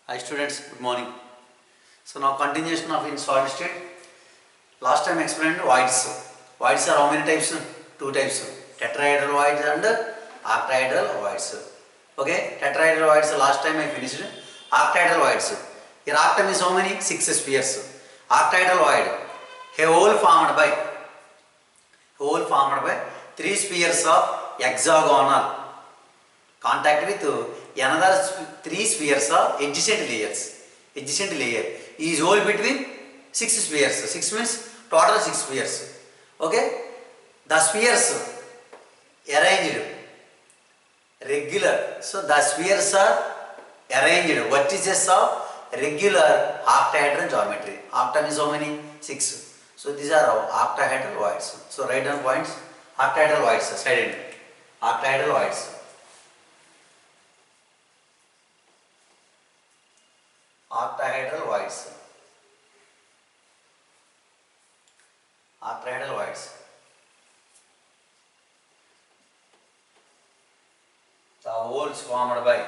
Hi students, good morning. So now continuation of in solid state. Last time explained voids. Voids are how many types? Two types. Tetrahedral voids and octahedral voids. Okay, tetrahedral voids last time I finished. Octahedral voids. Here octam is how many? 6 spheres. Octahedral void. A hole formed by 3 spheres of hexagonal contact with another 3 spheres of adjacent layers. Adjacent layer is hole between 6 spheres. 6 means total 6 spheres. Okay, the spheres arranged regular. So the spheres are arranged vertices of regular octahedral geometry. Octam is how many? 6. So these are octahedral voids. So write down points. Octahedral voids. Silent. Octahedral voids. Octahedral voids. Octahedral voids. The holes formed by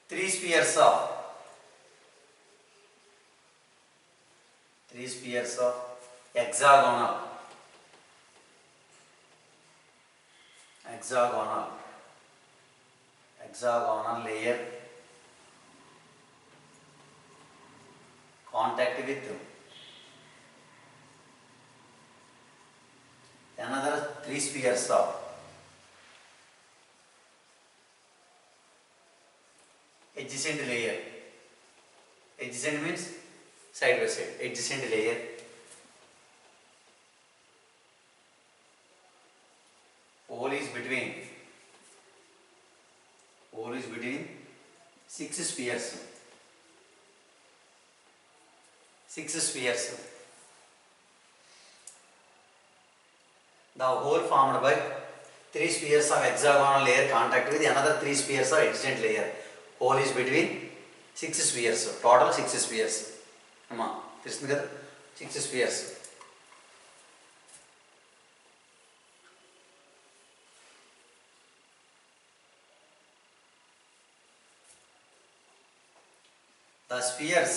3 spheres of hexagonal layer contact with another 3 spheres of adjacent layer. Adjacent means side by side. Adjacent layer hole is between 6 spheres. 6 spheres. The hole formed by 3 spheres of hexagonal layer contact with another 3 spheres of adjacent layer. Hole is between 6 spheres. Total 6 spheres. Amma, తెలుస్తుంది కదా 6 spheres. The spheres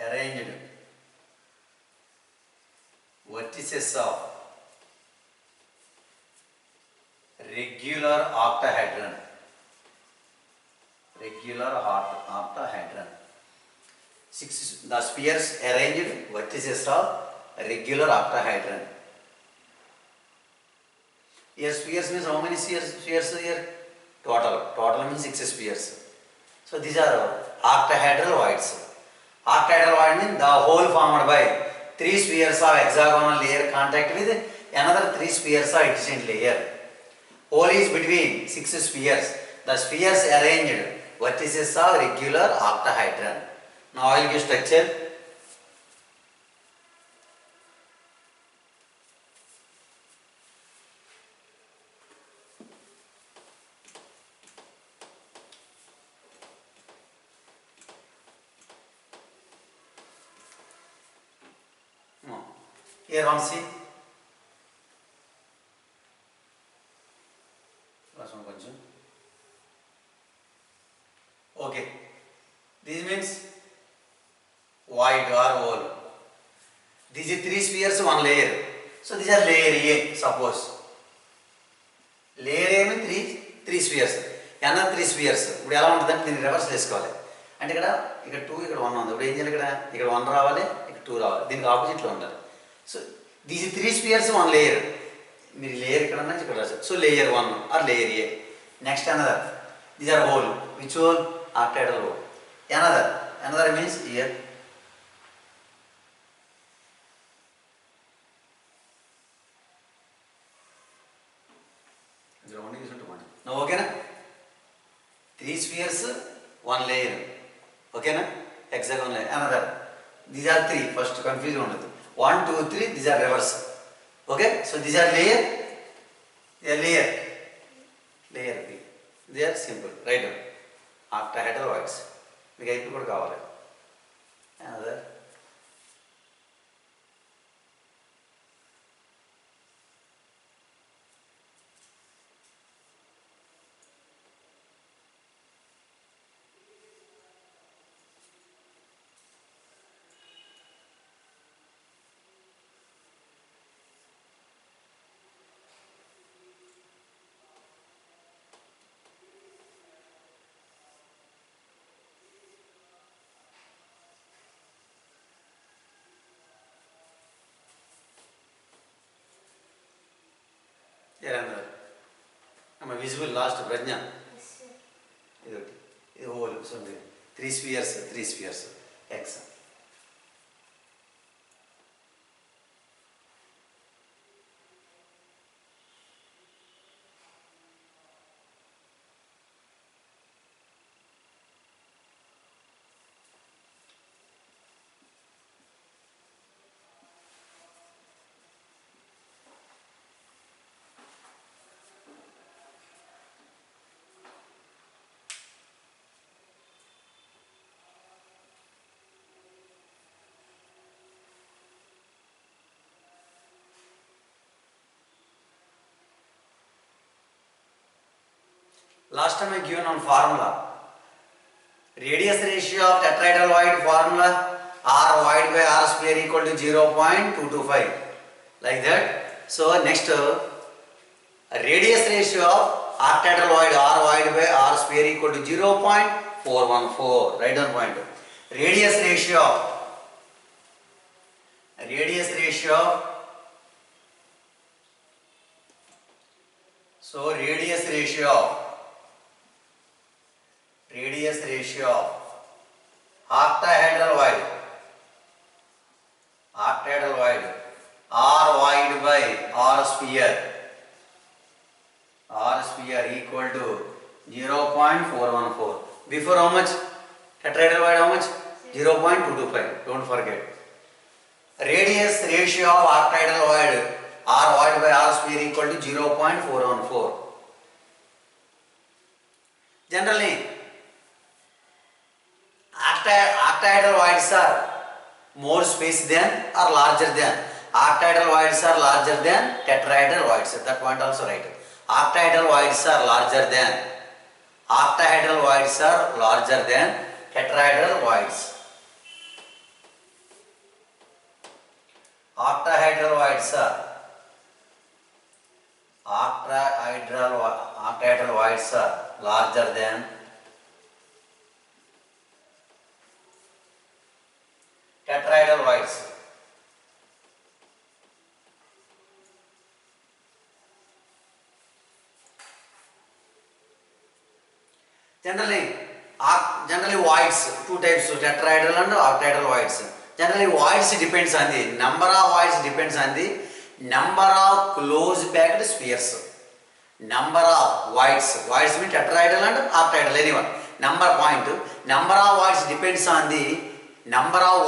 arranged vertices of regular octahedron. The spheres arranged vertices of regular octahedron. Here spheres means how many spheres here? Total means 6 spheres. So these are octahedral voids. Octahedral void means the hole formed by 3 spheres of hexagonal layer contact with another 3 spheres of adjacent layer. Hole is between 6 spheres. The spheres arranged vertices of regular octahedron. Now I will give structure. Here on see. Last one కొంచెం. Okay. This means void or hole. These are 3 spheres, 1 layer. So these are layer A. Suppose layer A means 3 spheres. Another 3 spheres. ఇప్పుడు ఎలా ఉంటుందంటే దీన్ని reverse చేసుకోవాలి. అంటే ఇక్కడ 2 ఇక్కడ 1 ఉంది. ఇప్పుడు ఏం చేయాలి? ఇక్కడ 1 రావాలి, ఇక్కడ 2 రావాలి. దీనికి ఆపోజిట్లో ఉండాలి. So these 3 spheres, 1 layer. మీరు లేయర్ ఇక్కడ నుంచి ఇక్కడ రాశారు. So layer 1 or layer A. Next another. These are hole. Which hole? octahedral hole. Another means here. Rounding is into 1. Now okay na? 3 spheres, 1 layer. Okay na? Hexagon layer. Another. These are 3. First confuse one. 1, 2, 3. These are reverse. Okay? So these are layer. They are layer. Layer B. They are simple. Right? Octahedral voids. మీకు అయిపోయి కూడా కావాలి. Terendra. Am I visible last Prajna? Yes, sir. This whole something. Three spheres. X. Last time I given on formula. Radius ratio of tetrahedral void formula r void by r square equal to 0.225. Like that. So next radius ratio of octahedral void r void by r square equal to 0.414. Write down point. Radius ratio. So radius ratio of octahedral void r void by r sphere equal to 0.414. Before how much? Tetrahedral void how much? 0.225. Don't forget. Radius ratio of octahedral void r void by r sphere equal to 0.414. Generally, octahedral voids are more space than or larger than. Octahedral voids are larger than tetrahedral voids. That point also write. Octahedral voids are larger than tetrahedral voids. Octahedral voids are larger than tetrahedral voids. Generally voids, two types, tetrahedral and octahedral voids. Generally voids depends on the number of voids, depends on the number of close packed spheres. Number of voids mean tetrahedral and octahedral, anyone. Number of voids depends on the number of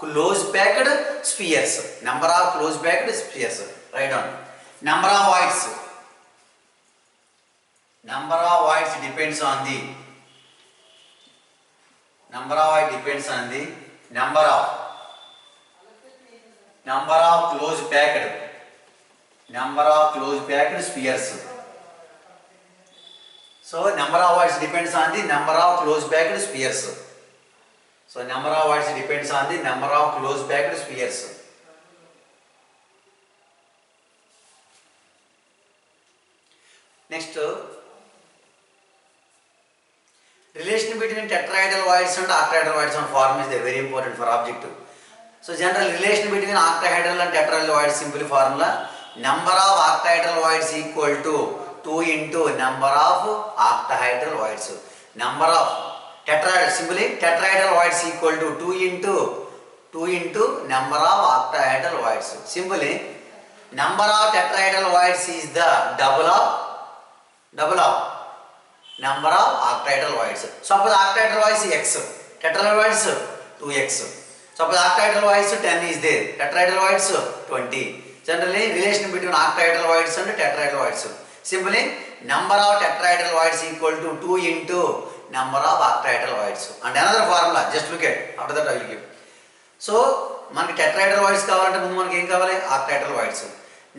close packed spheres. Write down. Number of voids depends on the number of close packed spheres. So number of voids depends on the number of close packed spheres. Next, relation between tetrahedral voids and octahedral voids on form is very important for objective. So general relation between octahedral and tetrahedral voids, simple formula, number of octahedral voids equal to 2 into number of octahedral voids. Number of tetrahedral voids equal to 2 into number of octahedral voids. Simply, number of tetrahedral voids is the double of number of octahedral voids. Suppose octahedral voids is x, tetrahedral voids 2x. Suppose octahedral voids 10 is there, tetrahedral voids 20. Generally, relation between octahedral voids and tetrahedral voids. Simply, number of tetrahedral voids equal to 2 into number of octahedral voids. And another formula, just look at, after that I will give. So, మనకి tetrahedral voids కావాలంటే ముందు మనకి ఏం కావాలి? Octahedral voids.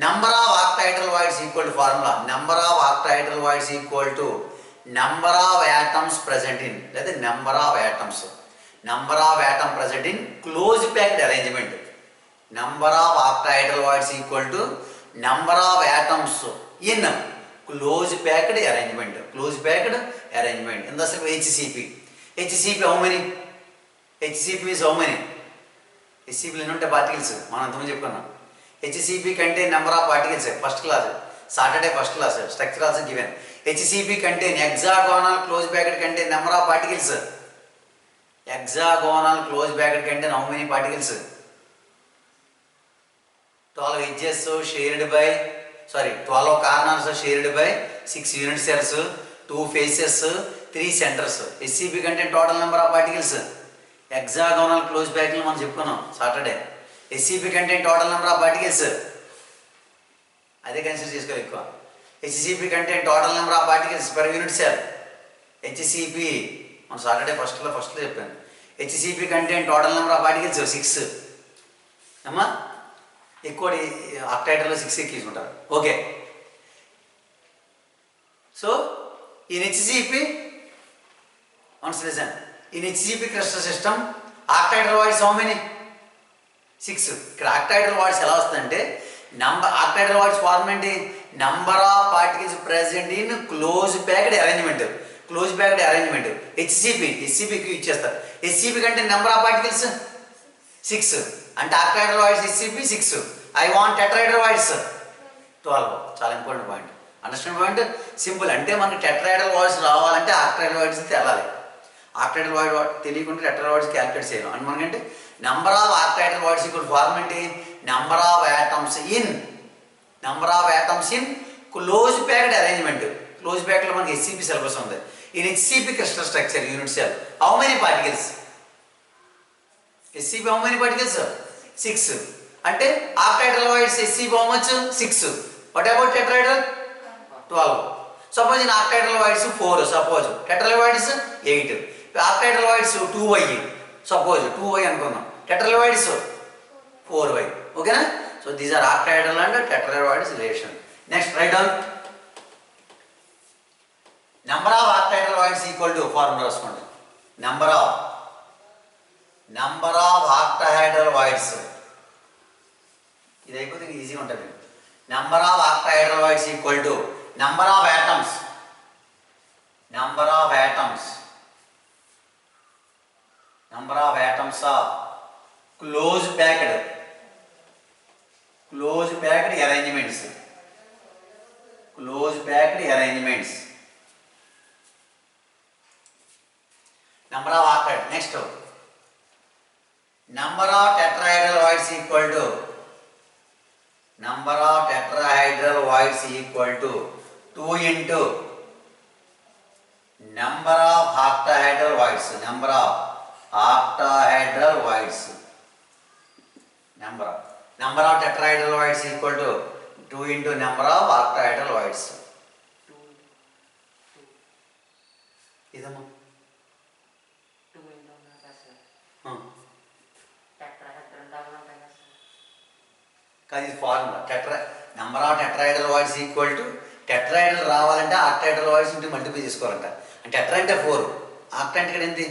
Number of octahedral voids equal to formula. Number of octahedral voids equal to number of atoms present in, లేదా number of atoms present in close packed arrangement. Number of octahedral voids equal to number of atoms in close packed arrangement. In the HCP. HCP how many? HCP is how many? HCP లో ఉంటే particles మనం అంతమంది చెప్పుకున్నాం. HCP contain number of particles. First class, Saturday first class, structure also given. HCP contain hexagonal closed bracket contain number of particles. Hexagonal closed bracket contain how many particles? 12 edges shared by, 12 corners shared by 6 unit cells, 2 faces, 3 centers. HCP contain total number of particles. Hexagonal closed bracket మనం చెప్పుకున్నాం Saturday. HCP content total number of particles అదే consider చేసుకోవాలి ఎక్కువ. HCP content total number of particles per unit cell. HCP మనం Saturday ఫస్ట్లో చెప్పాను. HCP content total number of particles 6 అమ్మా. ఎక్కువ ఆక్టైడర్లో 6 తీసుకుంటారు. Okay. So in HCP once listen, in HCP cluster system octahedral voids how many? 6. ఇక్కడ octahedral voids ఎలా వస్తుందంటే ఆక్టైడల్ వాయిస్ ఫార్మ్ ఏంటి? Number of particles present in close packed arrangement. Close packed arrangement HCPకి ఇచ్చేస్తారు. HCP కంటే number of particles 6 అంటే octahedral voids HCP 6. I want tetrahedral voids 12. చాలా important point. Understand point? Simple. అంటే మనకి టెట్రాయిడల్ వాయిస్ రావాలంటే ఆక్టైడల్ voice తెలాలి. ఆక్టైడల్ voice తెలియకుండా టెట్రాయిడల్ వాయిస్ క్యాలిక్యులేట్ చేయాలి. అని మనకంటే number of octahedral words equal form ఏంటి? number of atoms in closed packed arrangement. closed packed లో మనకి HCP సిలబస్ ఉంది. in HCP crystal structure unit cell how many particles? HCP how many particles? 6. అంటే octahedral words HCP how much? 6. what about tetrahedral? 12. suppose in octahedral words 4, suppose tetrahedral words 8, octahedral words 2y, suppose 2y అనుకుందాం. Tetrahedral 4y. ఓకేనా? So these are octahedral and tetrahedral relation. Next write down number of octahedral equal to formula రాసుకోండి. Number of octahedral voids. ఇది అయిపోతే ఈజీగా ఉంటుంది. Number of octahedral voids equal to number of atoms of close packed arrangements. Number of octet. Next, number of tetrahedral voids equal to 2 into number of octahedral voids. Number of tetrahedral voids equal to 2 into number of octahedral voids. ఇదమ్మా 2 into tetrahedral కాదు, ఇది formula. Number of tetrahedral voids equal to tetrahedral రావాలంటే octahedral voids into multiply చేసుకోవాలంట. అంటే tetra అంటే 4, octa అంటే ఇక్కడ ఏంటి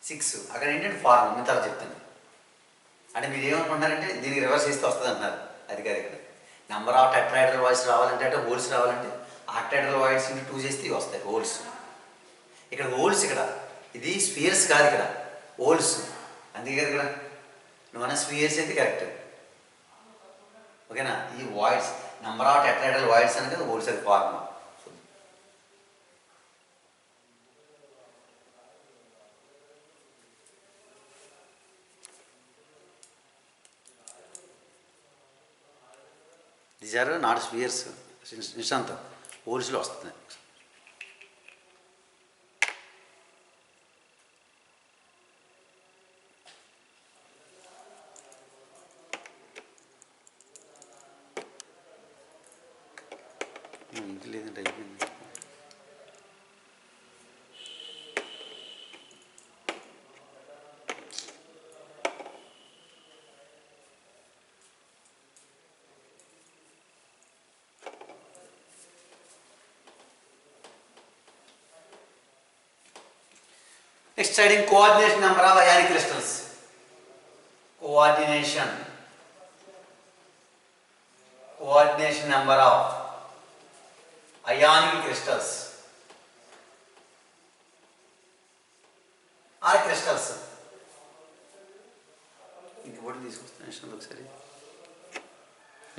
6. అక్కడ ఏంటంటే ఫార్ములా. మీ తర్వాత చెప్తాను. అంటే మీరు ఏమనుకుంటున్నారంటే దీనికి రివర్స్ చేస్తే వస్తుంది అంటున్నారు. అది కాదు. ఇక్కడ నెంబర్ ఆఫ్ టెట్రాహెడ్రల్ వాయిడ్స్ రావాలంటే అంటే హోల్స్ రావాలంటే ఆక్టాహెడ్రల్ వాయిడ్స్ ఇంటూ 2 చేస్తే వస్తాయి హోల్స్. ఇక్కడ హోల్స్, ఇక్కడ ఇది స్పియర్స్ కాదు, ఇక్కడ హోల్స్. అందుకే కదా ఇక్కడ నువ్వు స్పియర్స్ అయితే కరెక్ట్. ఓకేనా? ఈ voids number of tetrahedral voids అనేది హోల్స్ అది formula. These are not spheres. Nishant హోల్స్లో వస్తుంది. ఇంటి లేదంటే అయిపోయింది. Next, studying coordination number of ionic crystals. Coordination number of ionic crystals or crystals. ఇంక బోర్డు తీసుకొస్తాను ఒకసారి.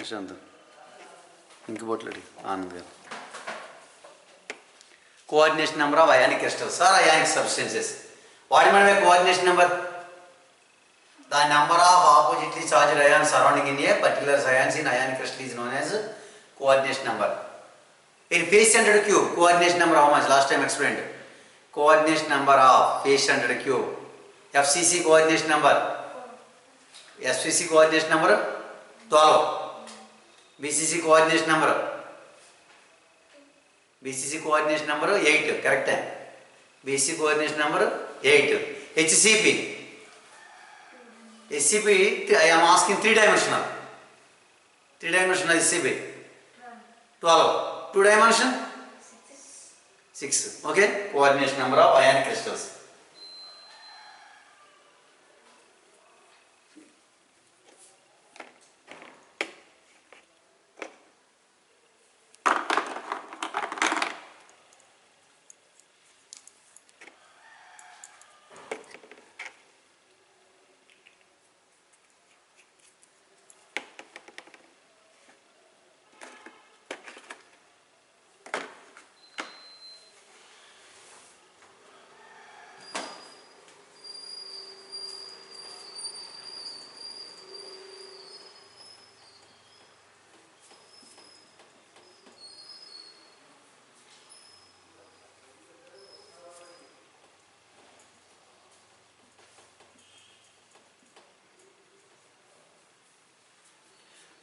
యశ్వంత్ ఇంక బోట్లడి Anand garu. Coordination number of ionic crystals or ionic substances. What mean by coordination number? The number of oppositely charged ions surrounding in a particular ions in ionic crystal is known as coordination number. In face centered cube, coordination number how much? Last time explained. Coordination number of face centered cube. FCC coordination number. SVC coordination number 12. BCC coordination number. BCC coordination number 8. Correct? BCC coordination number 8. HCP. SCP, I am asking 3 dimensional. 3 dimensional SCP. 12. 2 dimension? 6. Okay? Coordination number of ionic crystals.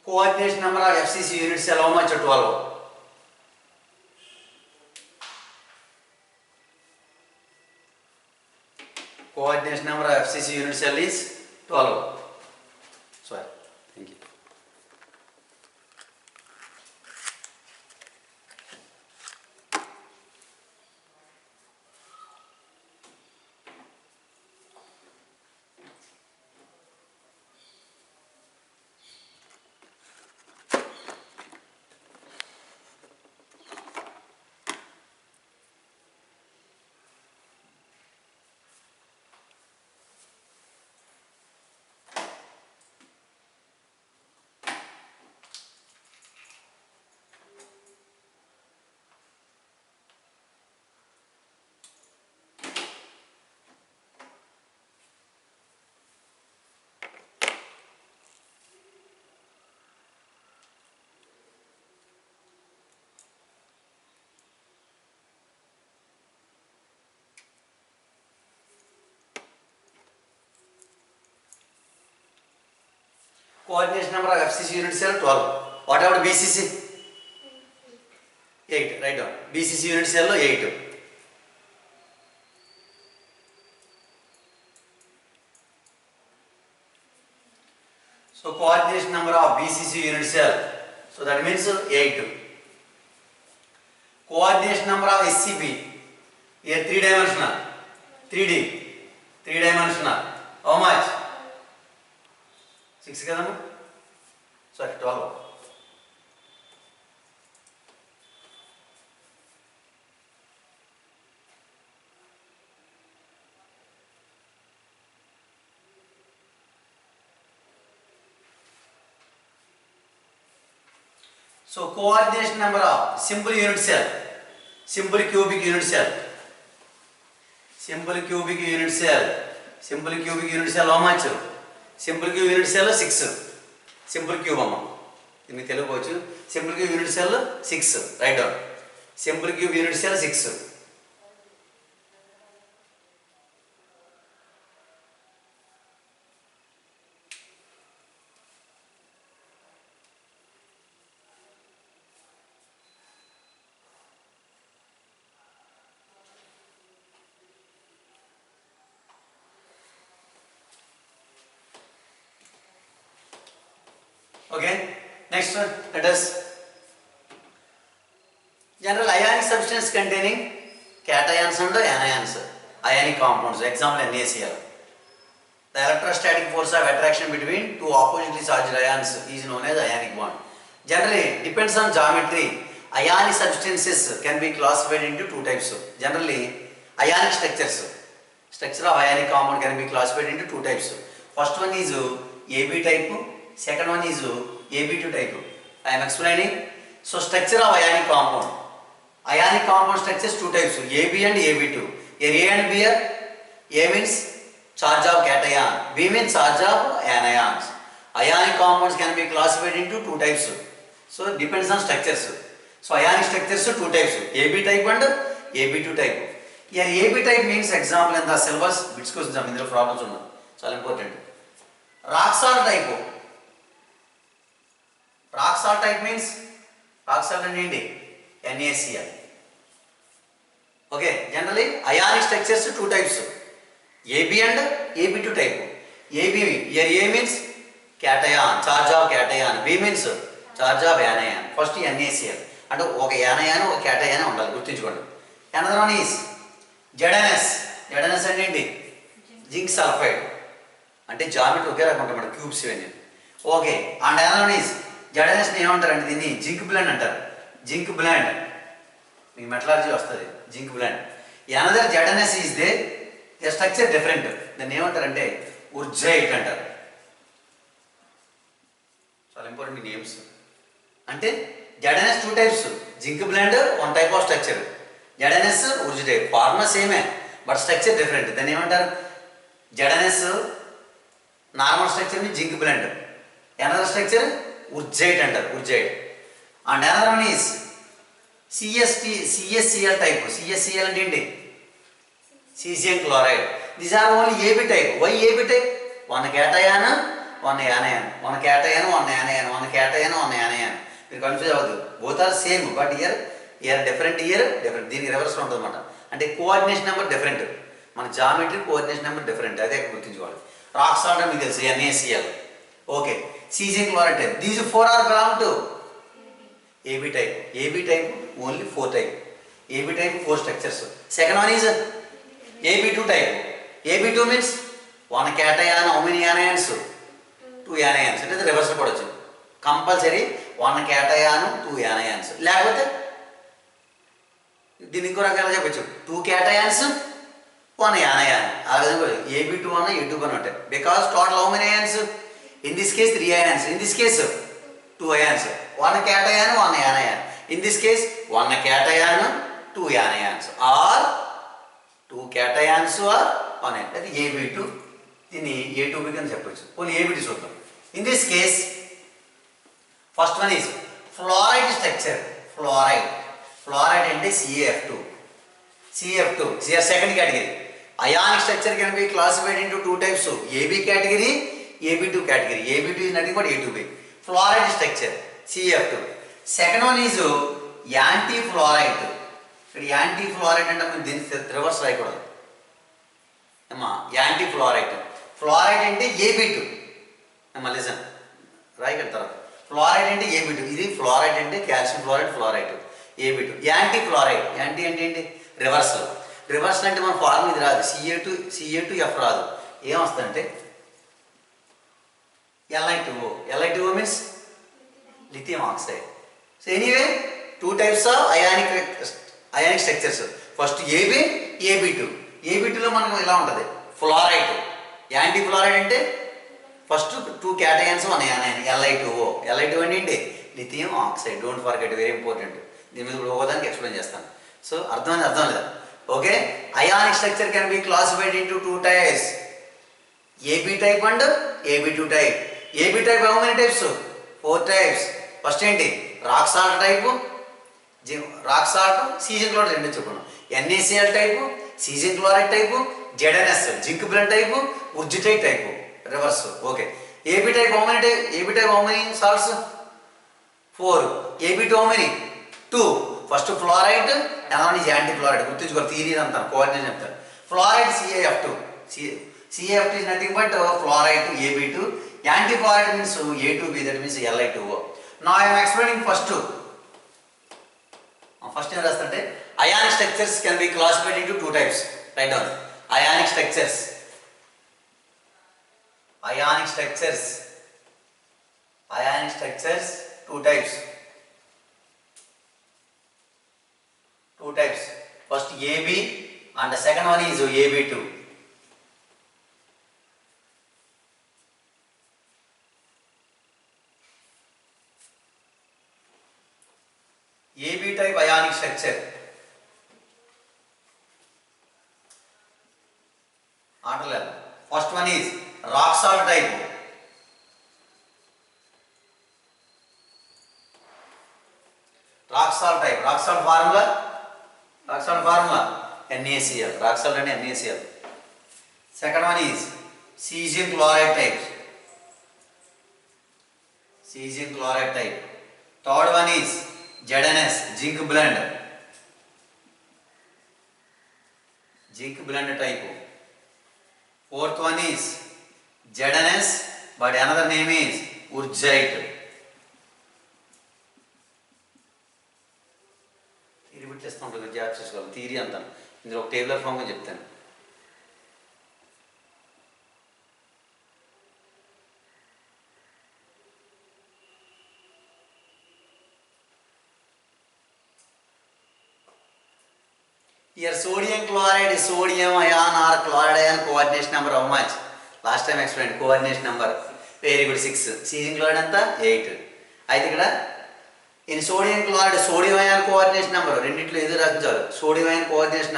Coordination number of FCC unit cell how much? 12. Coordination number of FCC unit cell is 12. Sorry. Thank you. Coordination number of FCC unit cell 12. What about BCC? 8. Write down. BCC unit cell 8. So coordination number of BCC unit cell. So that means 8. Coordination number of SCP. Here 3 dimensional. 3D. 3 dimensional. How much? 6 kadama? Sorry, 12. So coordination number of simple unit cell, simple cubic unit cell, simple cubic unit cell, simple cubic unit cell how much? Simple cube unit cell 6. Simple cube amma. Ini telugu vachu. Simple cube unit cell 6. Write down. Simple cube unit cell 6. Okay, next one, let us general ionic substance containing cations and anions, ionic compounds, example NaCl. The electrostatic force of attraction between two oppositely charged ions is known as ionic bond. Generally, depends on geometry, ionic substances can be classified into 2 types. Generally, ionic structures, structure of ionic compound can be classified into 2 types. First one is AB type. Second one is AB2 type. I am explaining. So structure of ionic compound. Ionic compound structures two types, AB and AB2. Here A and B are, A means charge of cation, B means charge of anions. Ionic compounds can be classified into two types. So it depends on structures. So ionic structures two types, AB type and AB2 type. Here AB type means example in the syllabus, bits questions are in problems unnadu. చాలా important. Rock salt type. Rock salt type means rock salt and ఏంటి NaCl. Okay, generally ionic structures two types, AB and AB2 type. AB here A means cation, charge of cation, B means charge of anion. First NaCl అంటే ఒక anion ఒక cation ఉండాలి, గుర్తుంచుకోండి. Another one is ZnS. ZnS అంటే ఏంటి zinc sulphide, అంటే geometry ఒకే రకం ఉంటుంది మన క్యూబ్స్ ఇవన్నీ. Okay, and another one is ZnS ఏమంటారంటే దీన్ని జింక్ బ్లెండ్ అంటారు. జింక్ బ్లెండ్ మీకు మెటలాలజీ వస్తుంది, zinc blende. Another ZnS is the structure different, దాన్ని ఏమంటారంటే ఉర్జైట్ అంటారు. చాలా ఇంపార్టెంట్ నేమ్స్. అంటే ZnS two types, zinc blende one type of structure. ZnS wurtzite formula సేమే బట్ స్ట్రక్చర్ డిఫరెంట్. దాన్ని ఏమంటారు ZnS నార్మల్ స్ట్రక్చర్ ని zinc blende, another structure wurtzite అంటారు, wurtzite. And another one is CSCl type. CSCl అంటే ఏంటి caesium chloride. These are only AB type. Why AB type? One cation one anion, one cation one anion, one cation one anion. మీరు confuse అవ్వద్దు, both are same but here different, here different. దీనికి రివర్స్లో ఉంటుంది అనమాట. అంటే coordination number different, మన geometry coordination number different, అదే గుర్తుంచుకోవాలి. రాక్ సాల్ట్ మీకు తెలుసు NaCl. Okay, caesium chloride type. These four are belong to AB type. AB type only four type. AB type four structures. Second one is AB2 type. AB2 means one cation, how many anions? Two anions. It is reverse కూడా వచ్చింది. Compulsory one cation two anions. లేకపోతే దీన్ని ఇంకో రకాలుగా చెప్పచ్చు, two cations one anion. ఆ విధంగా AB2 అన్న A2 అని ఉంటాయి. Because total how many ions? In this case 3 ions. In this case 2 ions. One cation, one anion. In this case, one cation, two anions, or two cations or one anion. That is AB2. దీన్ని A2B అని చెప్పచ్చు. Only AB2 చూద్దాం. In this case, first one is fluoride structure. Fluoride అంటే CaF2. Here second category. Ionic structure can be classified into two types. AB category, AB2 category. AB2 is nothing but A2B. Fluoride structure CF2. Second one is anti-fluoride. ఇక్కడ anti-fluoride అంటే మనం దీన్ని reverse రాయకూడదు అమ్మా. Anti-fluoride, fluoride అంటే AB2 అమ్మా. Listen రాయగల తర్వాత. Fluoride అంటే AB2, ఇది ఫ్లోరైడ్ అంటే calcium fluoride, fluoride AB2. Anti-fluoride, anti అంటే ఏంటి రివర్స్. రివర్స్ అంటే మన ఫార్మ్ ఇది రాదు, CA2F రాదు. ఏమొస్తుందంటే Li2O means lithium oxide. So anyway, two types of ionic structures. First AB, AB2. AB2 లో మనకు ఇలా ఉంటుంది ఫ్లోరైడ్. యాంటీ ఫ్లోరైడ్ అంటే first two cations one anion, Li2O. Li2O అంటే ఏంటి lithium oxide. Don't forget, very important. దీని మీద కూడా ఒకదానికి ఎక్స్ప్లెయిన్ చేస్తాను. సో అర్థం లేదా? Okay, ionic structure can be classified into two types, AB type and AB2 type. AB type how many types? 4 types. First ఏంటి rock salt type, rock salt caesium chloride రెండు చెప్పుకున్నాం. NaCl type, caesium chloride type, ZnS zinc blende type, wurtzite type reverse. Okay, AB type how many salts? 4. AB2 how many? 2. First fluoride, another is anti fluoride. గుర్తుంచుకో, theory అంటారు, coordination చెప్తారు. Fluoride CaF2. CaF2 is nothing but fluoride AB2. Anti-fluoride means A2B, that means Li2O. Now I am explaining first two. First ఏం రాస్తారంటే ionic structures can be classified into two types. Write down. Ionic structures, two types. First AB and the second one is AB2. Structure. First one is rock salt type. Rock salt type. Rock salt formula NaCl. Rock salt అంటే NaCl. Second one is cesium chloride type. Third one is ZnS, zinc blend type. Fourth one is ZnS, but another name is Urgite. Theory పెట్టేస్తూ ఉంటుంది, job చేసుకోవాలి. Theory అంతా ఇందులో ఒక tabular ఫామ్గా చెప్తాను. Here sodium chloride is sodium ion or chloride ion coordination number how much? Last time explained coordination number. Very good 6. Cesium chloride anta 8. అయితే ఇక్కడ in sodium chloride sodium ion coordination number రెండిట్లో ఏదో రాయించాలి. sodium ion coordination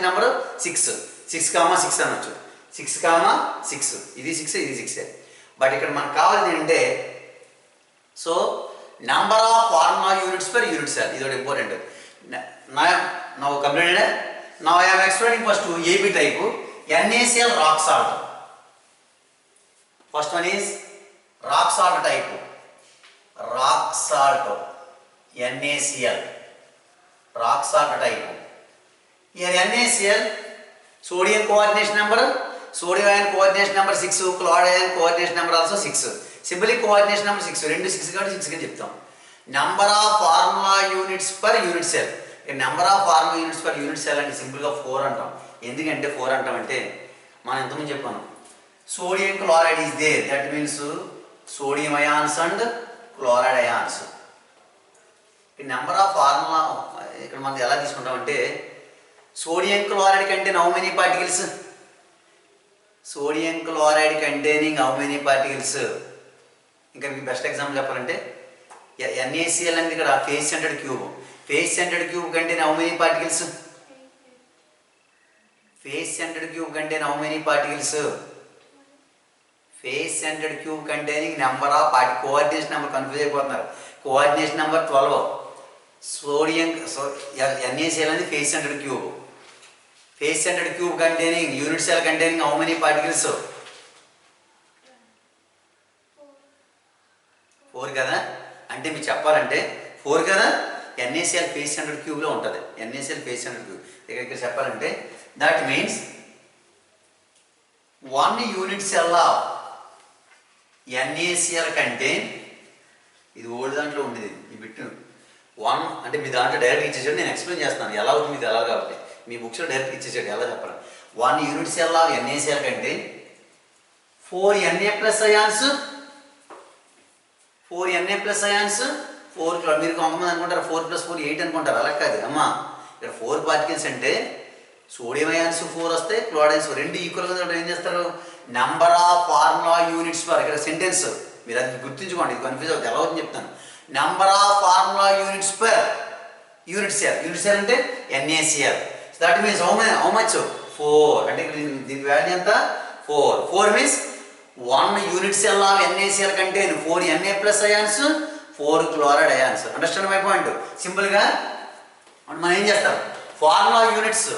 number 6. 6,6 అనొచ్చు. 6,6 ఇది 6 ఇది 6. But ఇక్కడ మనకు కావాల్సింది ఏంటంటే so number of formula units per unit cell. ఇది ఒకటి important. Now completed. Now I am explaining first to AB type NaCl rock salt. First one is rock salt type. Rock salt NaCl rock salt type. Here NaCl sodium coordination number, sodium ion coordination number 6, chloride ion coordination number also 6. Simply coordination number 6. రెండు 6 కాబట్టి 6 గా చెప్తాం. Number of formula units per unit cell. Number of formula units per unit cell అంటే సింపుల్గా 4 అంటాం. ఎందుకంటే 4 అంటామంటే మనం ఎంతమంది చెప్పాను, sodium chloride is there, that means sodium ions and chloride ions. ఈ నెంబర్ ఆఫ్ ఫార్ములా ఇక్కడ మనం ఎలా తీసుకుంటామంటే sodium chloride contain how many particles, sodium chloride containing how many particles. ఇంకా మీకు బెస్ట్ ఎగ్జాంపుల్ చెప్పాలంటే NaCl అనేది ఇక్కడ face centred cube. Face centred cube contain how many particles, face centred cube contain how many particles, face centred cube containing number of coordination number confuse అయిపోతున్నారు. Coordination number 12. Sodium NaCl అనేది face centred cube. Face centred cube containing unit cell containing how many particles, 4 కదా. అంటే మీకు చెప్పాలంటే 4 కదా. NaCl face centred క్యూబ్లో ఉంటుంది. NaCl face centred cube ఇక్కడ చెప్పాలంటే that means 1 unit cell of NaCl contain, ఇది ఓల్డ్ దాంట్లో ఉండేది ఈ బిట్ 1 అంటే మీ దాంట్లో డైరెక్ట్ ఇచ్చేసాడు. నేను ఎక్స్ప్లెయిన్ చేస్తున్నాను ఎలా అవుతుంది ఇది ఎలా కాబట్టి. మీ బుక్స్లో డైరెక్ట్ ఇచ్చేసాడు ఎలా చెప్పాలి. 1 unit cell of NaCl contain 4 Na+ ions, 4 Na+ ions, 4 మీరు కొంతమంది అనుకుంటారు 4 + 4 8 అనుకుంటారు. అలా కాదు అమ్మా. ఇక్కడ 4 పార్టికల్స్ అంటే సోడియం అయాన్స్ 4 వస్తాయి, క్లోరైడ్ అయాన్స్ రెండు ఈక్వల్గా ఏం చేస్తారు, number of formula units per. ఇక్కడ సెంటెన్స్ మీరు అది గుర్తుంచుకోండి, ఇది కన్ఫ్యూజ్ అవుతుంది ఎలా అవుతుంది చెప్తాను. Number of formula units per unit cell. Unit cell అంటే NaCl. That means how much 4. అంటే దీని వాల్యూ ఎంత 4 means 1 unit cell of NaCl contain 4 Na+ ions, 4 chloride ions. Understand my point. సింపుల్గా మనం ఏం చేస్తాం, formula units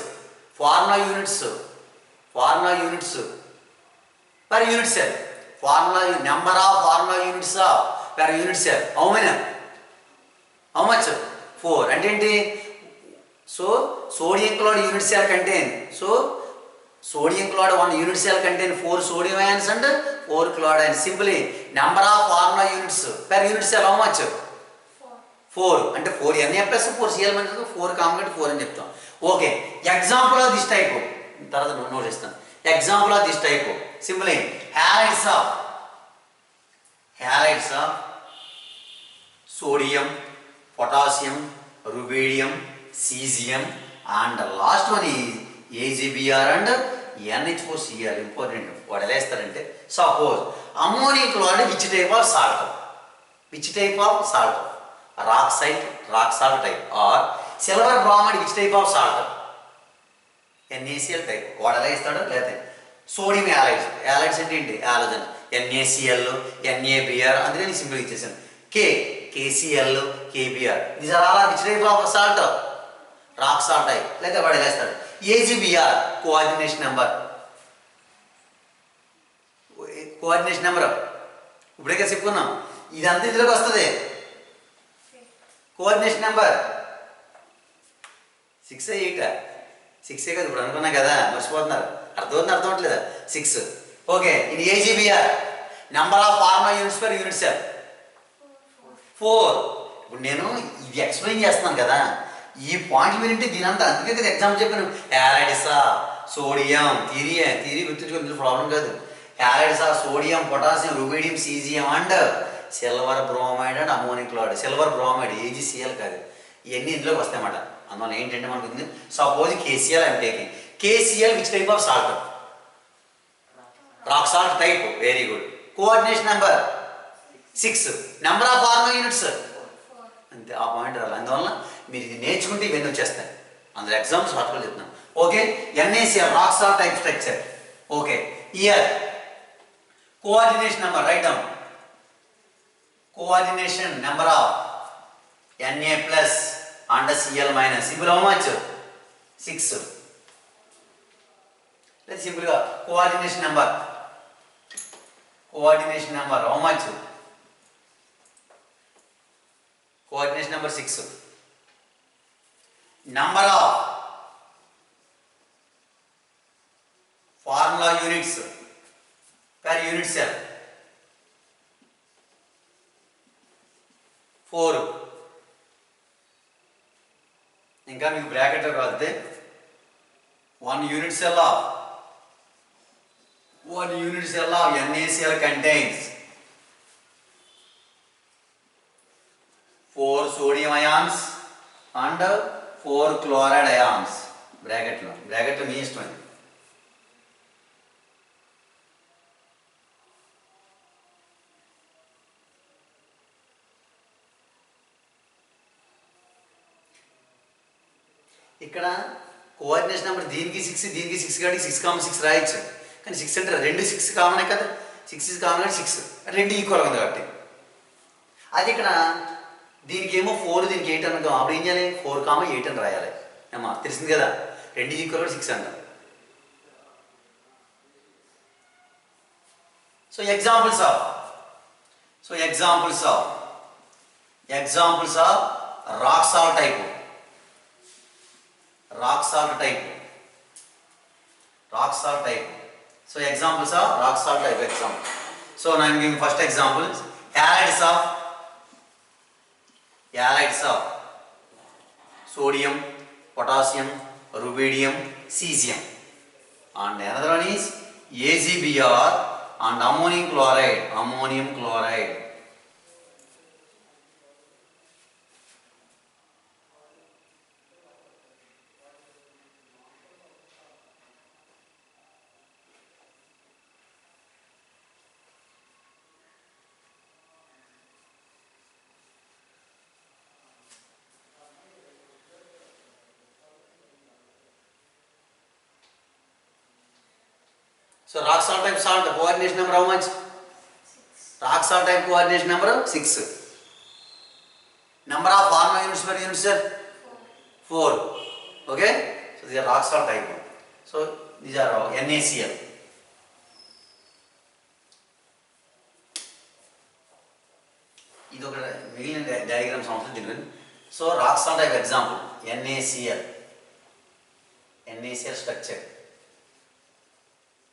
per unit cell. Formula number of formula units per unit cell how much 4. అంటే ఏంటి, so sodium chloride unit cell contain, so sodium chloride 1 unit cell contain 4 sodium ions and 4 chloride ions. Simply number of formula units per unit cell how much 4 అంటే 4 Na plus 4 Cl minus 4 common 4 అని చెప్తాం. Okay, example of this type తర్వాత note చేస్తాను. Example of this type simply halides of sodium, potassium, rubidium, cesium and last one is AgBr and NH4Cl. Important. వాడు ఎలా వేస్తారంటే suppose ammonium chloride which type of salt, rock salt type or silver bromide which type of salt? NaCl type. వాడు ఎలా ఇస్తాడు? లేకపోతే sodium halides. Halides అంటే ఏంటి? Halogen. NaCl, NaBr, అందుకని సింపుల్ ఇచ్చేసాను. KCl, KBr. These are all which type of salt? Rock salt type. లేకపోతే వాడు ఎలా ఇస్తాడు? AgBr, coordination number. Coordination number ఇప్పుడే కదా చెప్పుకున్నాం. ఇదంతా ఇందులోకి వస్తుంది. కోఆర్డినేషన్ నెంబర్ 6 8 6 కదా ఇప్పుడు అనుకున్నా కదా, మర్చిపోతున్నారు. అర్థం అవ్వట్లేదా? 6. ఓకే. ఇది AgBr, number of formula units per unit cell 4. ఇప్పుడు నేను ఇది ఎక్స్ప్లెయిన్ చేస్తున్నాను కదా, ఈ పాయింట్ వింటే దీనంతా అందుకే కదా ఎగ్జాంపుల్ చెప్పాను. యాలైడ్సా, సోడియం, థియరీ గుర్తుంచుకుని ప్రాబ్లం కాదు. యాలైడ్సా, sodium, potassium, rubidium, caesium and silver bromide and ammonium chloride. Silver bromide AgCl కాదు. ఇవన్నీ ఇందులోకి వస్తాయన్నమాట. అందువల్ల ఏంటంటే మనకు suppose KCl I'm taking. KCl which type of salt? Rock salt type. Very good. Coordination number 6. Number of formula units అంతే. ఆ point రాలి. అందువల్ల మీరు ఇది నేర్చుకుంటే ఇవన్నీ వచ్చేస్తాయి. అందులో ఎగ్జామ్స్ షార్ట్గా చెప్తున్నాను. Okay. NaCl rock salt type structure. Okay. Year coordination number right down. Coordination number of Na plus and Cl minus. Simple how much? 6. Let's simple coordination number. Coordination number how much? Coordination number 6. Number of formula units per unit cell 4. ఇంకా మీకు బ్రాకెట్లో కలిపితే 1 unit cell of NaCl contains 4 sodium ions and 4 chloride ions. బ్రాకెట్లో మీ ఇష్టం. ఇక్కడ coordination number దీనికి 6 దీనికి 6 కాబట్టి 6,6 రాయొచ్చు. కానీ 6 అంటే 2 6 కామనే కదా. 6 is కామన్ అంటే 6 రెండు ఈక్వల్గా ఉంది కాబట్టి. అది ఇక్కడ దీనికి ఏమో 4 దీనికి 8 అనుకో. అప్పుడు ఏం చేయాలి? 4,8 అని రాయాలి. ఏమా తెలిసింది కదా. 2 ఈక్వల్ 6 అంటారు. So examples of rock salt type. Rock salt type. So examples of rock salt type example. So now I am giving first example. Halides of sodium, potassium, rubidium, cesium. And another one is AgBr and ammonium chloride. So rock salt type salt coordination number how much? 6. Rock salt type coordination number 6. Number of formula units per unit cell 4. Okay. So these are rock salt type. So these are NaCl. ఇది ఒక మిగిలిన diagrams అవసరం తెలియదు. So rock salt type example NaCl structure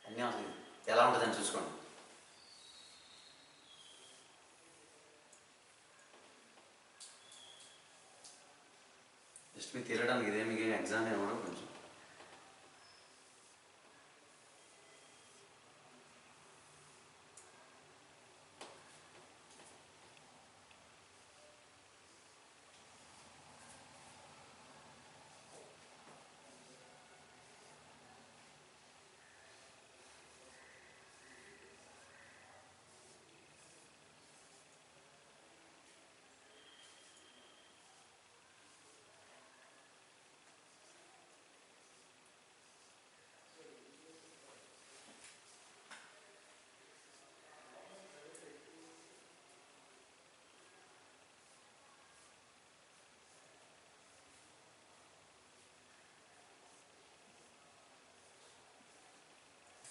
అన్నీ అవసరం. ఎలా ఉంటుందని చూసుకోండి. జస్ట్ మీకు తెలియడానికి ఇదే మీకు ఎగ్జామ్ ఏమో కొంచెం.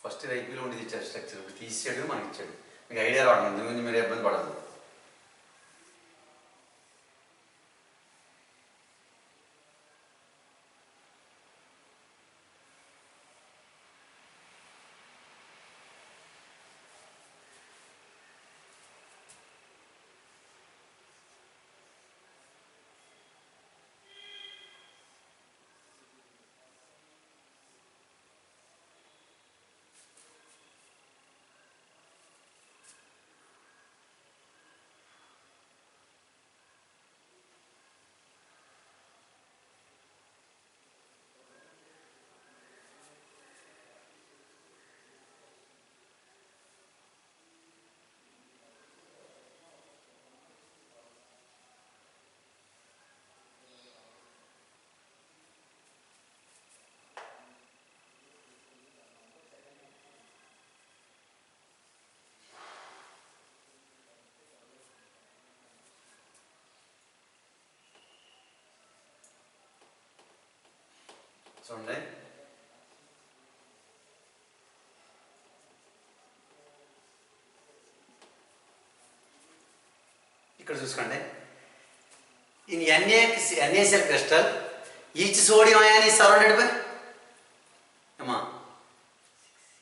ఫస్ట్ ఐపీలో ఉండేది ఇచ్చాడు స్ట్రక్చర్, తీసాడు మనకి ఇచ్చాడు. మీకు ఐడియా రావడం దీని గురించి మీరు ఇబ్బంది పడదు. చూడండి, ఇక్కడ చూసుకోండి. In NaCl crystal each sodium ion is surrounded by అమ్మా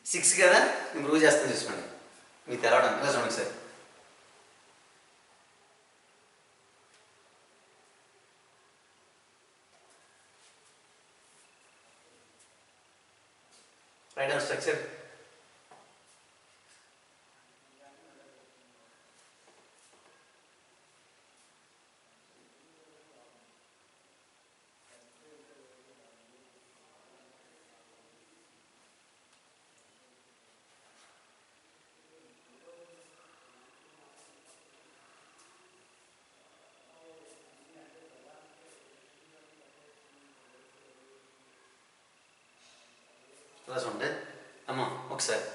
6 కదా. నేను ప్రూవ్ చేస్తాను చూసుకోండి, మీకు తెలవడం. ఇలా చూడండి సార్, రైట్ ఆన్ స్ట్రక్చర్. ఇలా చూడండి అమ్మా ఒకసారి,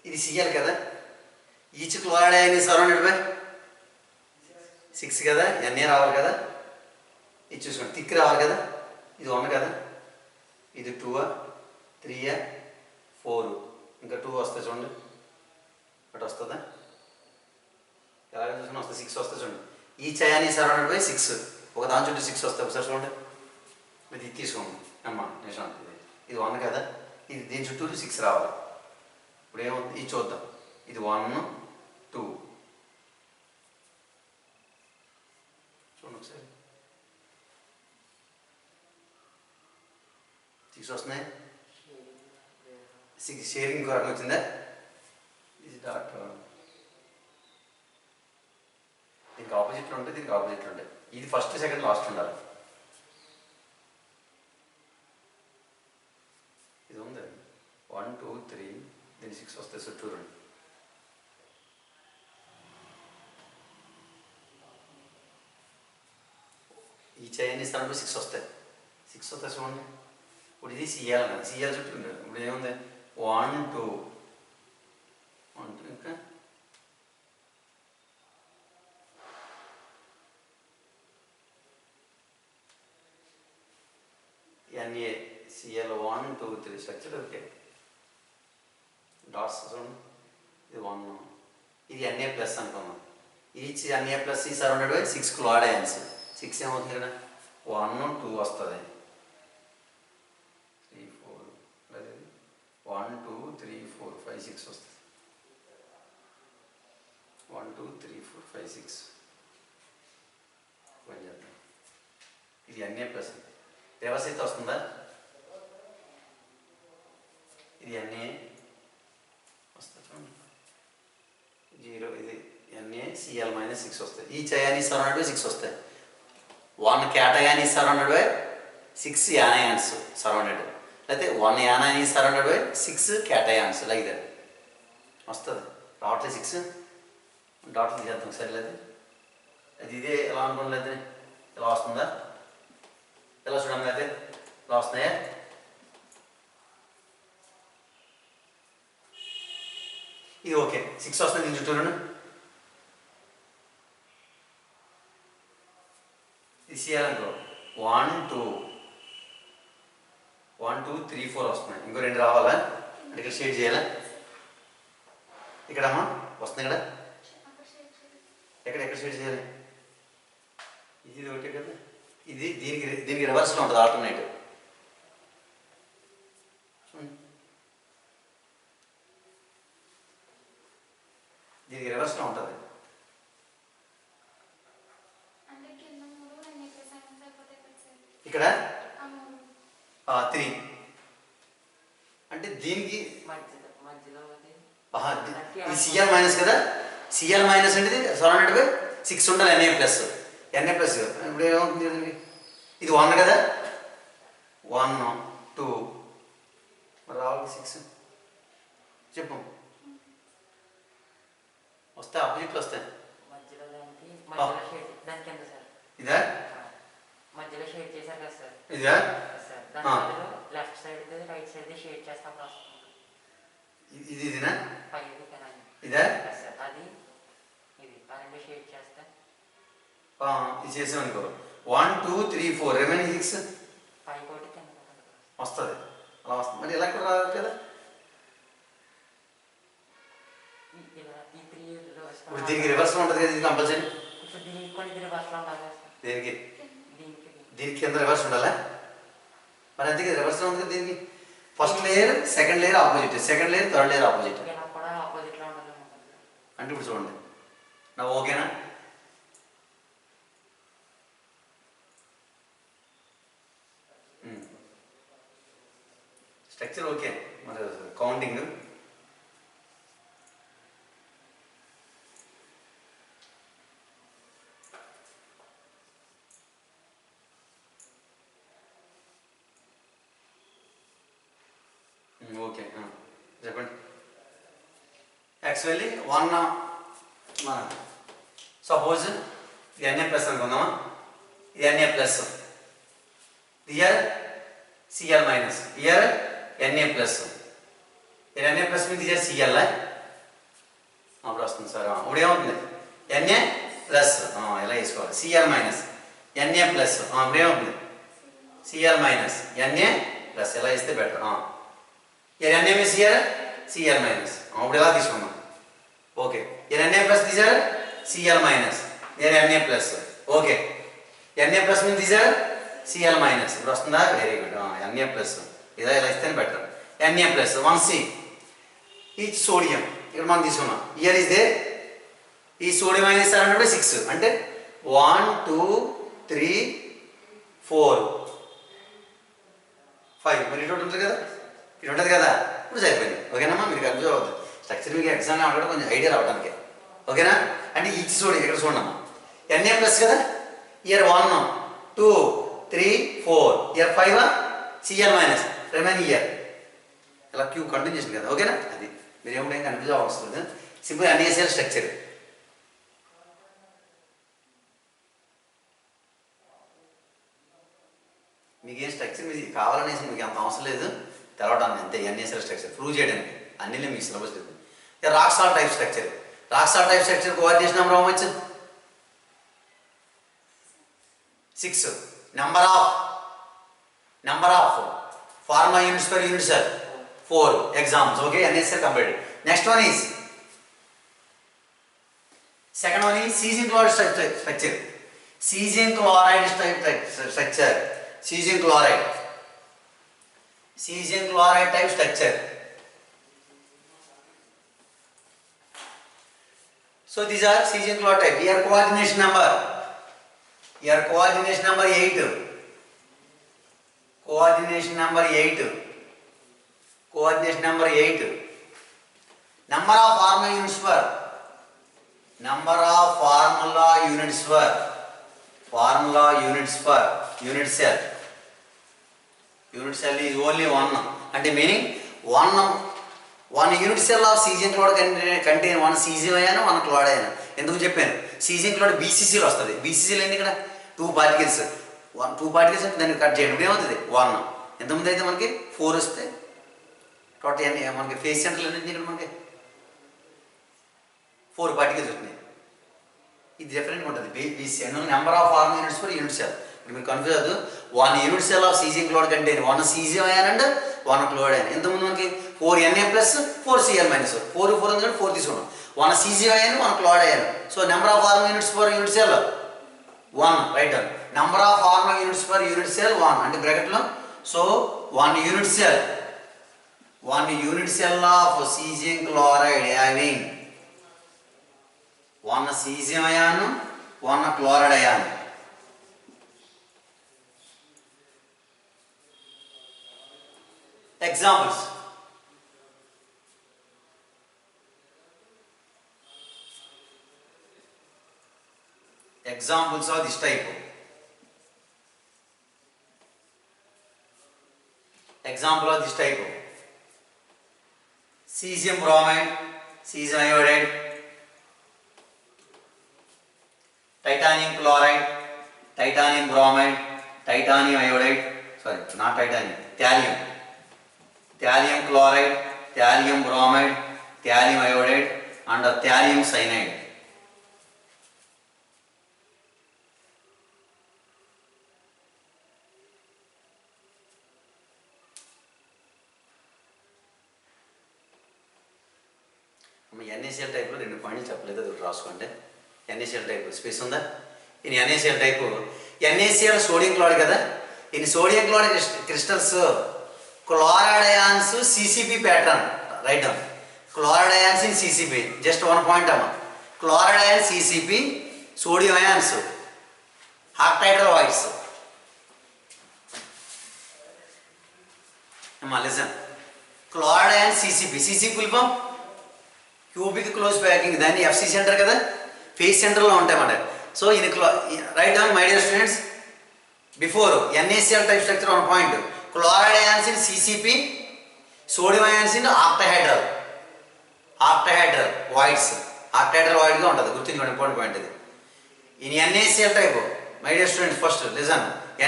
ఇది Cl కదా. Each chloride ion is surrounded by 6 కదా. Na రావాలి కదా. ఇది చూసుకోండి, థిక్ రావాలి కదా. ఇది 1 కదా, ఇది 2, 3, 4, ఇంకా 2 వస్తుంది చూడండి. అటు వస్తుందా, ఎలాగ చూసుకుని వస్తుంది 6 వస్తుంది చూడండి. Each ion is surrounded by 6. ఒక దాని చుట్టూ 6 వస్తాయి. ఒకసారి చూడండి, ఇది తీసుకోండి అమ్మా నిమిషం. ఇది 1 కదా, ఇది దీని చుట్టూ 6 రావాలి. ఇప్పుడు ఏమవుతుంది ఇది చూద్దాం. ఇది 1, 2 చూడండి ఒకసారి, 6 వస్తున్నాయి. 6 షేరింగ్ ఇంకో రకం వచ్చిందా. ఇది డాట్, దీనికి ఆపోజిట్లో ఉంటే దీనికి ఆపోజిట్లో ఉంటాయి. ఇది ఫస్ట్ సెకండ్ లాస్ట్ ఉండాలి. ఇది ఉంది 1, 2, 3, దీని 6 వస్తాయి చుట్టూ రెండు. ఈ చైన్ ఇస్తాను 6 వస్తాయి. 6 వస్తాయి చూడండి. ఇప్పుడు ఇది Cl కదా, Cl చుట్టూ ఉండదు. ఇప్పుడు ఏముంది 1, 2, 1, 2 ఇంకా NaCl 1, 2, 3 స్ట్రక్చర్ ఓకే. డాట్స్ చూడండి, ఇది 1, ఇది Na ప్లస్ అనుకున్నాం. ఈచ్ Na ప్లస్ ఈ సరౌండెడ్ బై 6 క్లోరైడ్ అయాన్స్. 6 ఏమవుతుంది ఇక్కడ 1, 2 వస్తుంది. 3, 4 1, 2, 3, 4, 5, 6 వస్తుంది. 1, 2, 3, 4, 5, 6 పని చేద్దాం. ఇది Na ప్లస్ రివర్స్ అయితే వస్తుందా. ఇది Na వస్తుంది చూడండి 0. ఇది NaCl - 6 వస్తాయి. ఈ అయాన్ ఈజ్ సరౌండెడ్ బై 6 వస్తాయి. 1 cation is surrounded by 6 anions surrounded. లేకపోతే 1 యానయాన్ is surrounded by 6 cations like that వస్తుంది. రావట్లేదు 6 డాట్లు చేద్దాం సరే. లేదు అది ఇదే ఎలా అనుకోలేదు, ఎలా వస్తుందా, ఎలా చూడండి. అయితే ఎలా వస్తున్నాయా. ఇది ఓకే 6 వస్తుంది దీని చుట్టూను. ఇది Cl అనుకో 1, 2, 1, 2, 3, 4 వస్తున్నాయి. ఇంకో 2 రావాలా, ఇక్కడ షేడ్ చేయాలా. ఇక్కడమ్మా వస్తుంది ఇక్కడ ఎక్కడ షేడ్ చేయాలి ఇది ఒకటే కదా ఇది దీనికి రివర్స్లో ఉంటుంది ఆల్టర్నేటివ్ దీనికి రివర్స్లో ఉంటుంది ఇక్కడ 3 అంటే దీనికి ఇది సిఎల్ మైనస్ కదా సిఎల్ మైనస్ అంటే సరౌండెడ్ బై 6 ఉండాలి ఎన్ఏ ప్లస్ ఇప్పుడు ఏమవుతుంది ఇది 1 కదా 1 2 మరి రావాలి 6 చెప్పు వస్తాయి ఆపోజిట్లు వస్తాయి ఇదా మధ్యలో షేడ్ చేశారు కదా సార్ ఇదా సార్ దాని left side right side shade చేస్తాం ఇదినా పైది కదా ఇదా సార్ అది ఇది ఆ రెండు షేడ్ చేస్తే ఇది చేసాం అనుకో 1 2 3 4 రిమైనింగ్ 6 పై కోటి కింద వస్తుంది అలా వస్తుంది మరి ఇలా కూడా రాదు కదా ఇలా ఈ 3 ఇప్పుడు దీనికి రివర్స్లో ఉంటుంది కదా ఇది కంపల్సరీ ఇప్పుడు దీనికి కూడా ఇది రివర్స్లో ఉండాలి దేనికి దీనికి దీనికి కింద రివర్స్ ఉండాలా మరి అందుకే రివర్స్లో ఉంది కదా దీనికి first layer second layer opposite second layer third layer opposite ఇలా కూడా ఆపోజిట్లో ఉండాలి అంటే ఇప్పుడు చూడండి నా ఓకేనా స్ట్రక్చర్ ఓకే మరి కౌంటింగ్ ఓకే చెప్పండి యాక్చువల్లీ 1 మన సపోజ్ ఇది ఎన్ఏ ప్లస్ అనుకుందామా ఇది N A plus here C L minus here N A plus ఇది ఎన్ఏ ప్లస్ మీద ఇయర్ సిఎల్ అప్పుడు వస్తుంది సార్ ఇప్పుడు ఏమవుతుంది ఎన్ఏ ప్లస్ ఇలా వేసుకోవాలి సిఎల్ మైనస్ ఎన్ఏ ప్లస్ ఇప్పుడు ఏమవుతుంది సిఎల్ మైనస్ ఎన్ఏ ప్లస్ ఎలా ఇస్తే బెటర్ ఎన్ఏ మీద సిఎల్ మైనస్ ఇప్పుడు ఎలా తీసుకున్నాం ఓకే ఎన్ఏ ప్లస్ తీసారు C L minus N A plus okay N A plus మీద తీసారు సిఎల్ మైనస్ ఇప్పుడు వస్తుందా వెరీ గుడ్ ఎన్ఏ ప్లస్ ఇదా ఇలా ఇస్తేనే బెటర్ ఎన్ఏ ప్లస్ 1C ఈ సోడియం ఇక్కడ మనం తీసుకున్నాం ఇయర్ ఇస్ దే ఈ సోడియం మైనస్ అంటే 6 అంటే 1 2 3 4 5 మరి ఇటు ఉంటుంది కదా ఇటు ఉంటుంది కదా ఇప్పుడు సరిపోయింది ఓకేనమ్మా మీరు కన్ఫ్యూజ్ అవ్వద్దు స్ట్రక్చర్ మీకు ఎగ్జామ్ అవ్వడం కొంచెం ఐడియా రావడానికి ఓకేనా అంటే ఈచ్ చూడండి ఇక్కడ చూడమ్మా ఎన్ఏ ప్లస్ కదా year 1 2 3 4 year 5 CL minus remaining year ఇలా క్యూ కంటిన్యూషన్ కదా ఓకేనా అది మీరు ఏమిటేం కన్ఫ్యూజ్ అవ్వస్తుంది సింపుల్ ఎన్ఏసిఎల్ స్ట్రక్చర్ మీకు ఏం స్ట్రక్చర్ మీకు కావాలనేసి మీకు అంత అవసరం లేదు తెలవడానికి అంతే ఎన్ఏసిఎల్ స్ట్రక్చర్ ప్రూవ్ చేయడానికి అన్నిలో మీకు సిలబస్ లేదు rock salt type structure rock salt type structure coordination number అవ్వచ్చు 6 number of pharma units per unit cell 4 exams okay NSL completed. Next one is second one is cesium chloride structure cesium chloride structure cesium chloride type structure. So these are cesium chloride type. Here coordination number 8 coordination number 8 number of formula units per unit cell is only one అంటే meaning one unit cell of cesium chloride contain one cesium ion one chloride ion ఎందుకు చెప్పాను cesium chloride BCC లో వస్తుంది BCC లో ఏంటి ఇక్కడ 2 particles 2 particles అంటే దాన్ని కట్ చేయడం ఏమవుతుంది 1 ఎంతమంది అయితే మనకి 4 వస్తే టోటల్ మనకి ఫేస్ సెంటర్లో ఎన్ని ఇక్కడ మనకి 4 particles వస్తున్నాయి ఇది డిఫరెంట్గా ఉంటుంది BCC number of form units for unit cell మీరు కన్ఫ్యూజ్ అవ్వదు 1 unit cell of cesium chloride contain 1 cesium ion and 1 chloride ion ఎంతమంది మనకి 4Na plus 4Cl minus 4 4 ఉంది 4 తీసుకున్నాం 1 Cg ion 1 chloride ion. So number of Arma units per unit cell 1, right down. Number of Arma units per unit cell 1 అంటే bracket లో. So 1 unit cell of cesium chloride having 1 cesium ion 1 chloride ion. Examples. Examples of this type. Example of this type. Cesium bromide, cesium iodide, titanium chloride, titanium bromide, titanium iodide, sorry, not titanium, thallium. Thallium chloride, thallium bromide, thallium iodide and thallium cyanide. NaCl type లో 2 పాయింట్లు చెప్పలేదు, అది రాసుకోండి. NaCl type space ఉందా? In NaCl type NaCl sodium chloride కదా. In sodium chloride crystals chloride ions CCP pattern, write down. Chloride ions in CCP, just 1 point amma. Chloride ions CCP, sodium ions octahedral voids. Amma listen. Chloride ions CCP full form cubic close packing, then FC center kada, face center lo untayi manda. So in write down my dear students, before NaCl type structure 1 point. Chloride ions in CCP, sodium ions in octahedral voids. Octahedral void ga untadi, gurtunచుకోండి, important point ఇది. In NaCl type, my dear students, first listen.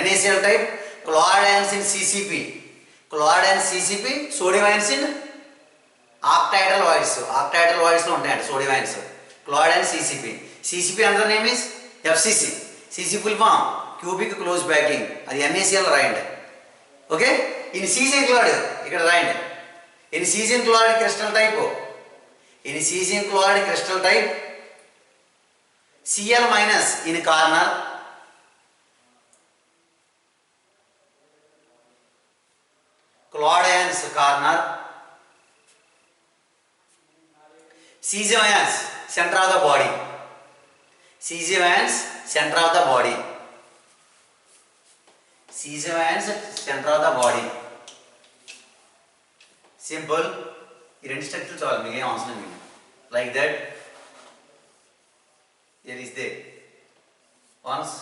NaCl type, chloride ions in CCP, sodium ions in octahedral voids. Octahedral voids lo ఉంటాయండి sodium ions. Chloride ions CCP another name is FCC. CC full form cubic close packing, అది NaCl రాయండి. Okay, in cesium chloride ikkada rayandi. In cesium chloride crystal type Cl minus in corner, chloride ions corner, cesium ions center of the body, cesium ions center of the body, cesium ions center of the body. Simple. ఈ రెండు structures చాలు, మీకు ఏం అవసరం లేదు. Like that, here is there. Once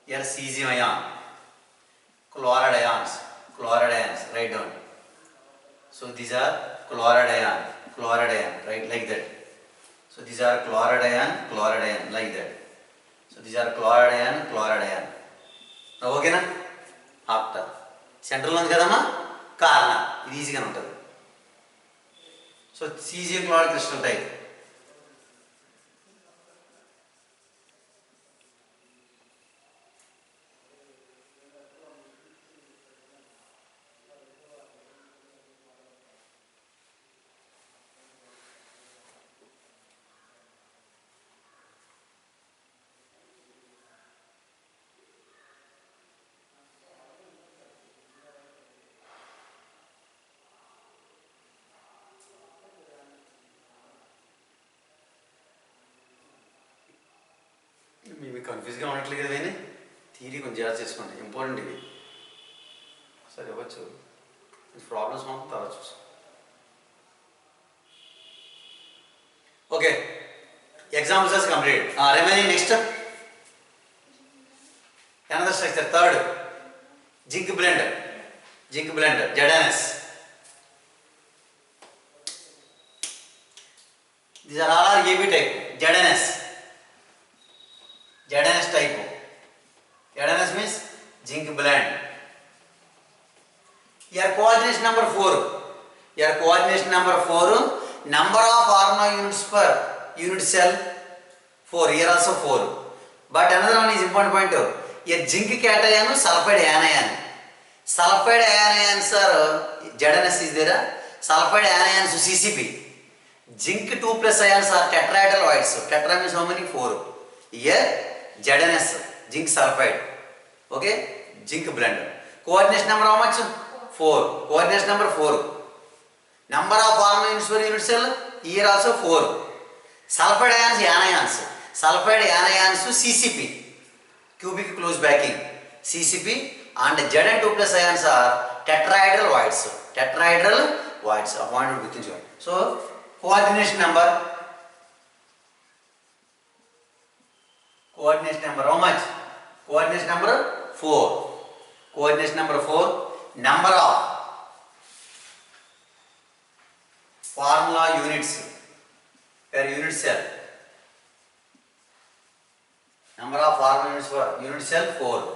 here cesium ion, chloride ions, write down. So these are chloride ion, right, like that. So these are chloride ion, like that. So these are chloride ion. Now okay na? After central ఉంది కదమ్మా, corner, ఇది ఈజీగానే ఉంటుంది. So cesium chloride crystal type. మీకు కన్ఫ్యూజ్గా ఉండట్లేదు కదా, కానీ theory కొంచెం జాగ్రత్త చేసుకోండి, ఇంపార్టెంట్ ఇవి. సరే ఇవ్వచ్చు, ప్రాబ్లమ్స్ మాత్రం తర్వాత చూసాం. Okay, examples are complete. Remaining next another structure, third zinc blende, ZnS. These are all AB type. ZnS type. ZnS means zinc blend. Your coordination number 4. Number of Arma units per unit cell 4. Here also 4. But another one is important point. Here zinc cation, sulfide anion. Sulfide anions are ZnS is there. sulfide anions CCP. Zinc 2 plus ions are tetrahedral voids. Tetra means how many? 4. Here ZnS, zinc sulfide. Okay, zinc blend. Coordination number how much? 4. Coordination number 4. Number of formal units per unit cell, here also 4. Sulfide ions, anions. Sulfide anions CCP, cubic close backing. CCP and Zn2 plus ions are tetrahedral voids. Tetrahedral voids. Appointed within. So, coordination number. Coordination number how much? Coordination number 4. Coordination number 4. Number of formula units per unit cell. Number of formula units per unit cell 4.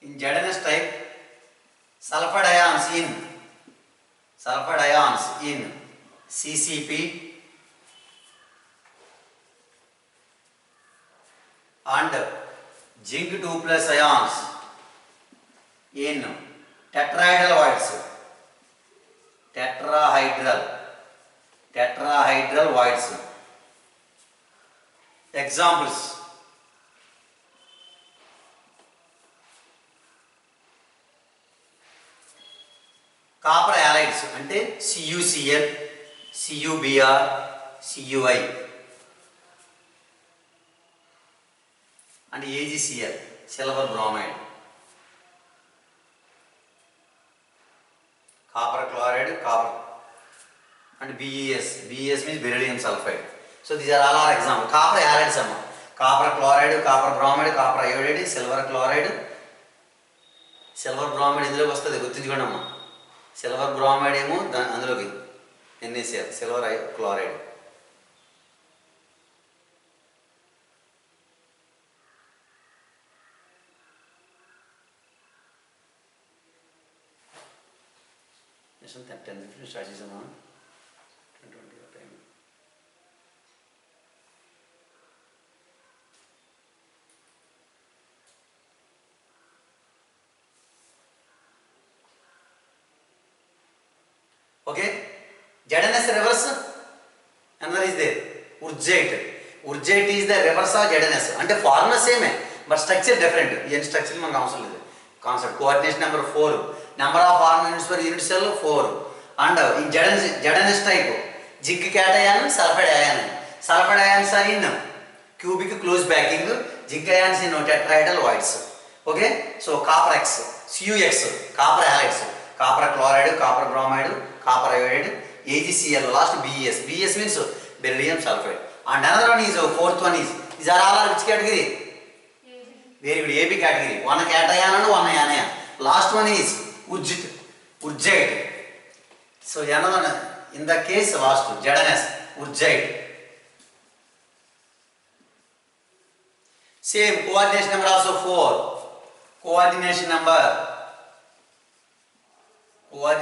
In ZnS type, sulfide ions in CCP and zinc 2 plus ions in tetrahedral voids. Tetrahedral voids. Examples. Copper halides అంటే CuCl, CuBr, Cui and AgCl, silver bromide. Copper chloride, copper and BeS. BeS means beryllium sulfide. So these are all our examples. Copper halides amma. Copper chloride, copper bromide, copper iodide, silver chloride. Silver bromide ఇందులోకి వస్తుంది గుర్తుంచుకోండి అమ్మా. Silver bromide ఏమో అందులోకి NaCl, silver chloride. Just 10 start చేసామా? 20 time. Okay, ZnS reverse, another is there, Urgate. Urgate is the reverse of ZnS. And the formula same, but structure different. This structure man concept. Coordination number 4. Number of formula units per unit cell 4. And in ZnS type, zinc cation, sulfide ion. Sulfide ions are in cubic close backing. Zinc ions in tetrahedral voids. Okay, so copper X, CuX, copper halides, copper chloride, copper bromide, copper iodide, AgCl, last BeS. BeS means beryllium sulfide. And another one is, fourth one is, these are all which category? Very good, AB category. One cation and one anion. Last one is Urgate. So another one, in the case last ZnS, Urgate. Same, coordination number also 4. Coordination number 4.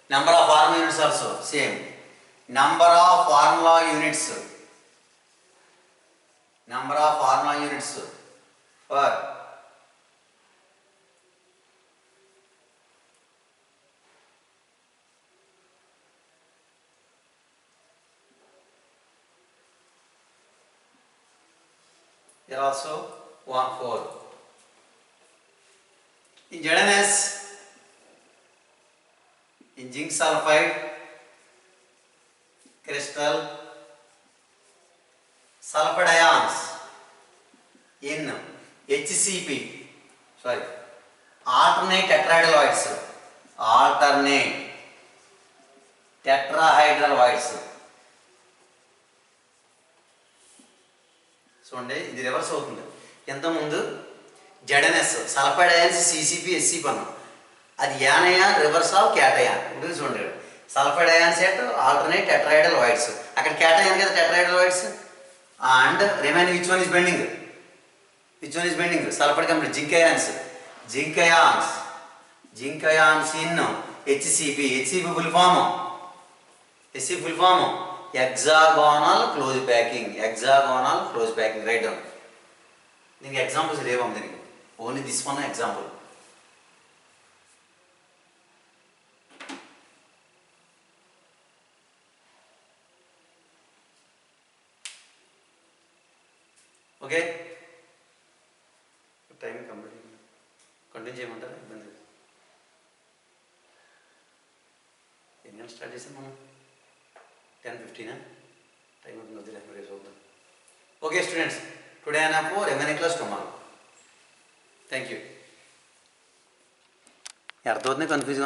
Number of formula units also same. Number of formula units for here also 4. In ZnS, in zinc sulfide crystal, sulfide ions in HCP, alternate tetrahedral voids. చూడండి ఇది reverse అవుతుంది. ఇంతకుముందు ZnS sulphide ions CCP SCP అన్నాం, అది యానయాన్ reverse of cation. ఇప్పుడు చూడండి sulphide ions at alternate tetrahedral voids, అక్కడ cation కదా tetrahedral voids. And remaining which one is bending sulphide complete zinc ions in HCP. HCP full form hexagonal close packing, hexagonal close packing. Write down. దీనికి ఎగ్జాంపుల్స్ లేవమ్మ దీనికి, only this one example. Okay, time complete continue చేయమంటారా? ఇబ్బంది లేదు. ఎన్ని గంటలు start చేసాం మనం? 10:15 టైం అవుతుంది, వద్దులే రేపు చూద్దాం. Okay students, today I have 4 remaining class tomorrow. Thank you. అర్థమవుతుంది, కన్ఫ్యూజ్